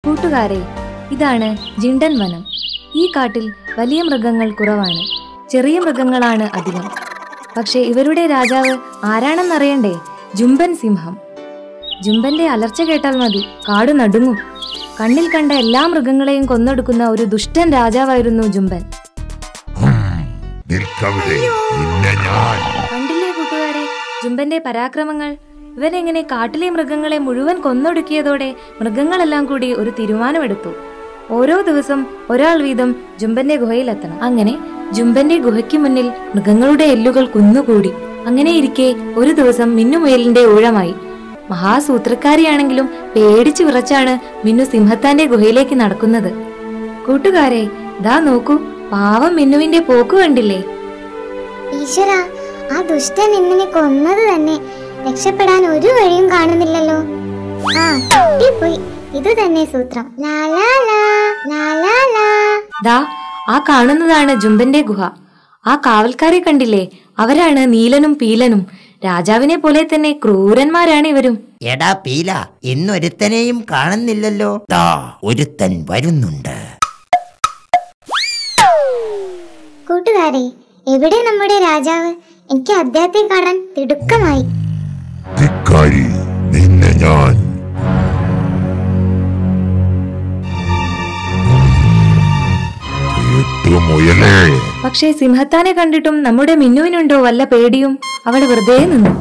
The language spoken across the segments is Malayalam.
കൂട്ടുകാരെ, ഇതാണ് ജിണ്ടൻ വനം. ഈ കാട്ടിൽ വലിയ മൃഗങ്ങൾ കുറവാണ്, ചെറിയ മൃഗങ്ങളാണ് അധികം. പക്ഷെ ഇവരുടെ രാജാവ് ആരാണെന്നറിയണ്ടേ? ജുംബൻ സിംഹം. ജുംബന്റെ അലർച്ച കേട്ടാൽ മതി, കാട് നടുങ്ങും. കണ്ണിൽ കണ്ട എല്ലാ മൃഗങ്ങളെയും കൊന്നൊടുക്കുന്ന ഒരു ദുഷ്ടൻ രാജാവായിരുന്നു ജുംബൻ. കണ്ടില്ലേ കൂട്ടുകാരെ ജുംബന്റെ പരാക്രമങ്ങൾ? ഇവനെങ്ങനെ കാട്ടിലെ മൃഗങ്ങളെ മുഴുവൻ കൊന്നൊടുക്കിയതോടെ മൃഗങ്ങളെല്ലാം കൂടി ഒരു തീരുമാനമെടുത്തു. ഓരോ ദിവസം ഒരാൾ വീതം ജുംബന്റെ ഗുഹയിലെത്തണം. അങ്ങനെ ജുംബന്റെ ഗുഹയ്ക്ക് മുന്നിൽ മൃഗങ്ങളുടെ എല്ലുകൾ കുന്നുകൂടി. അങ്ങനെ ഇരിക്കെ ഒരു ദിവസം മിന്നുമുയലിന്റെ ഊഴമായി. മഹാസൂത്രക്കാരിയാണെങ്കിലും പേടിച്ചു വിറച്ചാണ് മിന്നു സിംഹത്താന്റെ ഗുഹയിലേക്ക് നടക്കുന്നത്. കൂട്ടുകാരെ, ദാ നോക്കൂ, പാവം മിന്നുവിന്റെ പോക്ക് കണ്ടില്ലേ? ഈശ്വര, ആ ദുഷ്ടൻ ഇന്നിനെ കൊന്നത് തന്നെ. രക്ഷപ്പെടാൻ ഒരു വഴിയും കാണുന്നില്ലല്ലോ. ആ പോയി, ഇത് തന്നെ സൂത്രം. ദാ ആ കാണുന്നതാണ് ജുംബന്റെ ഗുഹ. ആ കാവൽക്കാരെ കണ്ടില്ലേ? അവരാണ് നീലനും പീലനും. രാജാവിനെ പോലെ തന്നെ ക്രൂരന്മാരാണ് ഇവരും. എടാ പീല, ഇന്നൊരുത്തനെയും കാണുന്നില്ലല്ലോ. ഒരുത്തൻ വരുന്നുണ്ട്. കൂട്ടുകാരെ, എവിടെ നമ്മുടെ രാജാവ്? എനിക്ക് അദ്ദേഹത്തെ കാണാൻ തിടുക്കമായി. നിന്നെ ഞാൻ പക്ഷേ സിംഹത്താനെ കണ്ടിട്ടും നമ്മുടെ മിന്നുവിനുണ്ടോ വല്ല പേടിയും? അവൾ വെറുതെ നിന്നു.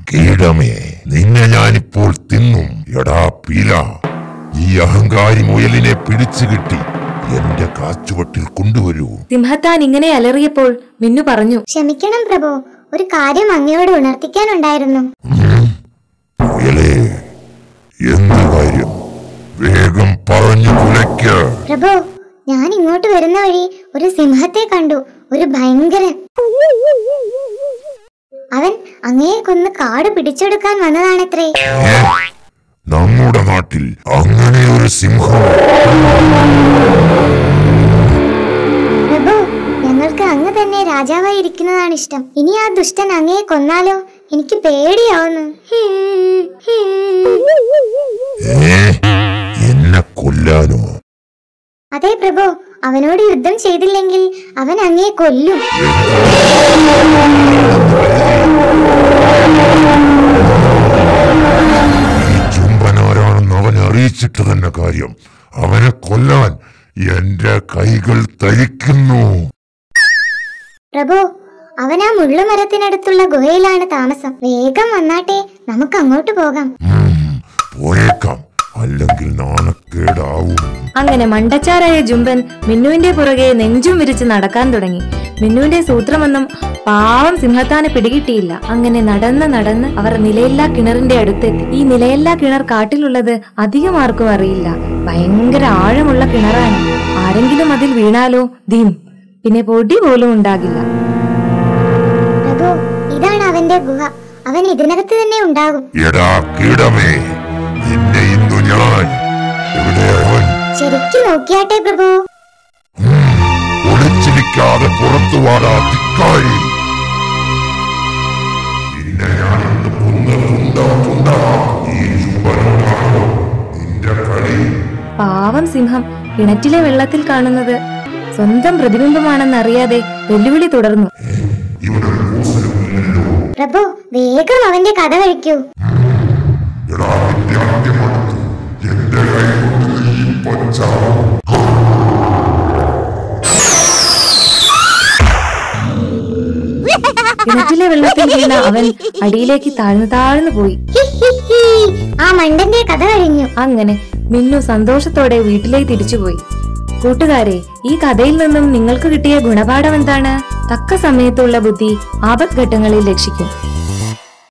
കീടമേ, നിന്നെ ഞാനിപ്പോൾ തിന്നും. എടാ പീല, ഈ അഹങ്കാരി മുയലിനെ പിടിച്ചു കിട്ടി എന്റെ കാച്ചുവട്ടിൽ കൊണ്ടുവരൂ. സിംഹത്താൻ ഇങ്ങനെ അലറിയപ്പോൾ മിന്നു പറഞ്ഞു, ക്ഷമിക്കണം പ്രഭു, ഒരു കാര്യം അങ്ങയോട് ഉണർത്തിക്കാനുണ്ടായിരുന്നു. മുയലേ, എന്ത് കാര്യം? വേഗം പറഞ്ഞു കുലയ്ക്ക. പ്രഭു, ഞാൻ ഇങ്ങോട്ട് വരുന്ന വഴി ഒരു സിംഹത്തെ കണ്ടു, ഒരു ഭയങ്കരൻ. അവൻ അങ്ങയെ കൊന്ന് കാട് പിടിച്ചെടുക്കാൻ വന്നതാണത്രേ. നമ്മുടെ നാട്ടിൽ അങ്ങനെ ഒരു സിംഹം? പ്രഭു, ഞങ്ങൾക്ക് അങ്ങ് തന്നെ രാജാവായിരിക്കുന്നതാണ് ഇഷ്ടം. ഇനി ആ ദുഷ്ടൻ അങ്ങയെ കൊന്നാലോ? എനിക്ക് പേടിയാവുന്നു. എന്നെ കൊല്ലാനോ? അതെ പ്രഭു, അവനോട് യുദ്ധം ചെയ്തില്ലെങ്കിൽ അവൻ അങ്ങയെ കൊല്ലും. ചുംബനാരാണെന്ന് അവൻ അറിയിച്ചിട്ട് തന്നെ കാര്യം. അവനെ കൊല്ലാൻ എന്റെ കൈകൾ തരിക്കുന്നു. പ്രഭു, അവൻ ആ മുള്ളുമരത്തിനടുത്തുള്ള ഗുഹയിലാണ് താമസം. വേഗം വന്നാട്ടെ, നമുക്ക് അങ്ങോട്ട് പോകാം. പോയേക്കാം, അല്ലെങ്കിൽ നാണക്കേടാവും. അങ്ങനെ മണ്ടച്ചാരായ ജുംബൻ മിന്നുവിന്റെ പുറകെ നെഞ്ചും വിരിച്ച് നടക്കാൻ തുടങ്ങി. മിന്നുവിന്റെ സൂത്രമൊന്നും പാവം സിംഹത്താനെ പിടികിട്ടിയില്ല. അങ്ങനെ നടന്ന് നടന്ന് അവർ നിലയില്ലാ കിണറിന്റെ അടുത്തെത്തി. ഈ നിലയില്ലാ കിണർ കാട്ടിലുള്ളത് അധികം ആർക്കും അറിയില്ല. ഭയങ്കര ആഴമുള്ള കിണറാണ്. ആരെങ്കിലും അതിൽ വീണാലോ ദീം, പിന്നെ പൊടി പോലും ഉണ്ടാകില്ല. പ്രഭു, ഇതാണ് അവന്റെ ഗുഹ. അവൻ ഇതിനകത്ത് തന്നെ ഉണ്ടാകും. ശരിക്കും നോക്കിയാട്ടെ പ്രഭു. ഒളിച്ചിരിക്കാതെ പുറത്തു വാടാ ധിക്കാരി. പാവം സിംഹം കിണറ്റിലെ വെള്ളത്തിൽ കാണുന്നത് സ്വന്തം പ്രതിബിംബമാണെന്നറിയാതെ വെല്ലുവിളി തുടർന്നു. പ്രഭു, വേഗം അവന്റെ കഥ കഴിക്കൂ. കിണറ്റിലെ വെള്ളത്തിൽ വീണ അവൻ അടിയിലേക്ക് താഴ്ന്നു പോയി. ആ മണ്ടന്റെ കഥ കഴിഞ്ഞു. അങ്ങനെ മിന്നു സന്തോഷത്തോടെ വീട്ടിലേക്ക് തിരിച്ചുപോയി. കൂട്ടുകാരെ, ഈ കഥയിൽ നിന്നും നിങ്ങൾക്ക് കിട്ടിയ ഗുണപാഠം എന്താണ്? തക്ക സമയത്തുള്ള ബുദ്ധി ആപത്ഘട്ടങ്ങളിൽ രക്ഷിക്കും.